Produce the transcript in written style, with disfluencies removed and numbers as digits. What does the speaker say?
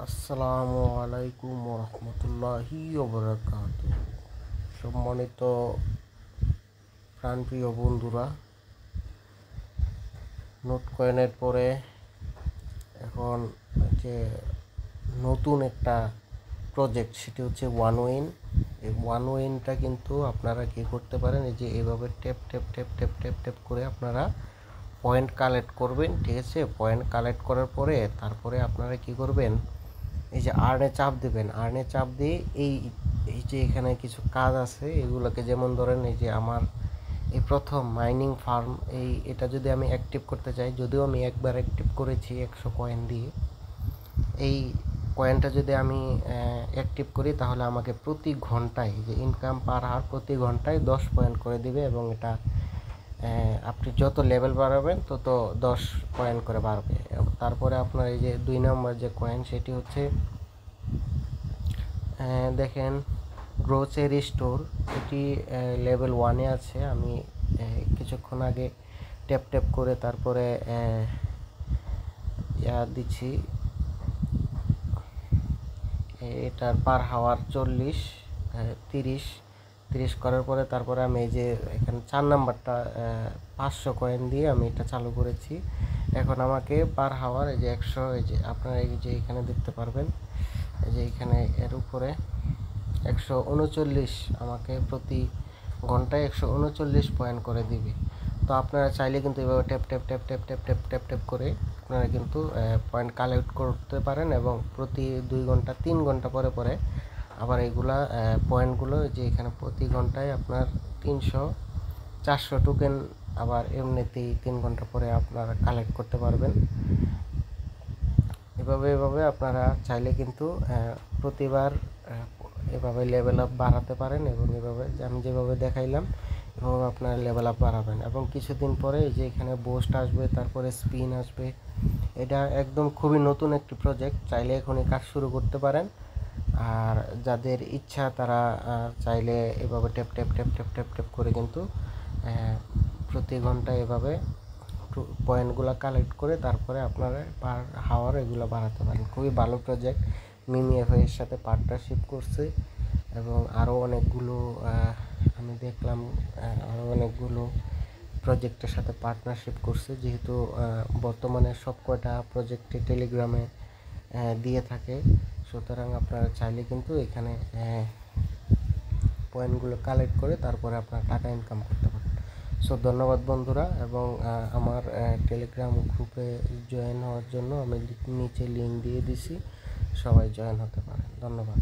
আসসালামু আলাইকুম রহমতুল্লাহি ওবরাকাতু। সম্মানিত প্রাণপ্রিয় বন্ধুরা, নোট কয়েনের পরে এখন যে নতুন একটা প্রজেক্ট, সেটি হচ্ছে ওয়ান উইন। এই ওয়ান উইনটা কিন্তু আপনারা কী করতে পারেন, এই যে এভাবে tape tape tape tape tape tape করে আপনারা পয়েন্ট কালেক্ট করবেন। ঠিক আছে, পয়েন্ট কালেক্ট করার পরে তারপরে আপনারা কি করবেন, এই যে আর্নে চাপ দেবেন। আর্নে চাপ দিয়ে এই এই যে এখানে কিছু কাজ আছে, এগুলোকে যেমন ধরেন এই যে আমার এই প্রথম মাইনিং ফার্ম, এটা যদি আমি অ্যাক্টিভ করতে চাই, যদিও আমি একবার অ্যাক্টিভ করেছি 100 কয়েন দিয়ে, এই কয়েনটা যদি আমি অ্যাক্টিভ করি তাহলে আমাকে প্রতি ঘন্টায় যে ইনকাম পার হার প্রতি ঘন্টায় 10 পয়েন্ট করে দিবে। এবং এটা আপনি যত লেভেল বাড়াবেন তত 10 কয়েন করে বাড়বে। তারপরে আপনার এই যে 2 নম্বর যে কয়েন, সেটি হচ্ছে দেখেন গ্রোসারি স্টোর। এটি লেভেল 1-এ আছে। আমি কিছুক্ষণ আগে ট্যাপ ট্যাপ করে তারপরে দিচ্ছি। এটার পার হাওয়ার 40, 30 করার পরে তারপরে আমি এই যে এখানে 4 নাম্বারটা 500 কয়েন দিয়ে আমি এটা চালু করেছি। এখন আমাকে পার হাওয়ার এই যে 100, এই যে আপনারা এই যে এখানে দেখতে পারবেন, এই যে এখানে এর উপরে 139 আমাকে প্রতি ঘন্টায় 139 পয়েন্ট করে দিবে। তো আপনারা চাইলে কিন্তু এভাবে tap tap tap tap tap tap tap tap করে আপনারা কিন্তু পয়েন্ট কালেক্ট করতে পারেন। এবং প্রতি 2 ঘন্টা 3 ঘন্টা পরে পরে আবার এইগুলা পয়েন্টগুলো যে এখানে প্রতি ঘন্টায় আপনার 300-400 টোকেন আবার এমনিতেই 3 ঘন্টা পরে আপনারা কালেক্ট করতে পারবেন। এভাবে আপনারা চাইলে কিন্তু প্রতিবার এভাবে লেভেল আপ বাড়াতে পারেন। এবং এভাবে আমি যেভাবে দেখাইলাম এভাবে আপনারা লেভেল আপ বাড়াবেন। এবং কিছুদিন পরে এই যে এখানে বুস্ট আসবে, তারপরে স্পিন আসবে। এটা একদম খুবই নতুন একটি প্রজেক্ট, চাইলে এখনই কাজ শুরু করতে পারেন। আর যাদের ইচ্ছা তারা চাইলে এভাবে tap tap tap tap tap tap করে কিন্তু প্রতি ঘন্টায় এভাবে পয়েন্টগুলো কালেক্ট করে তারপরে আপনারা পার হাওয়ার এগুলো বাড়াতে পারেন। খুবই ভালো প্রজেক্ট, মিমি এর সাথে পার্টনারশিপ করছে। এবং আরও অনেকগুলো আমি দেখলাম আরও অনেকগুলো প্রজেক্টের সাথে পার্টনারশিপ করছে, যেহেতু বর্তমানে সব কয়টা প্রজেক্টে টেলিগ্রামে দিয়ে থাকে। সুতরাং আপনারা চাইলে কিন্তু এখানে পয়েন্টগুলো কালেক্ট করে তারপরে আপনারা টাকা ইনকাম করতে পারেন। সো ধন্যবাদ বন্ধুরা। এবং আমার টেলিগ্রাম গ্রুপে জয়েন হওয়ার জন্য আমি নিচে লিঙ্ক দিয়ে দিছি, সবাই জয়েন হতে পারেন। ধন্যবাদ।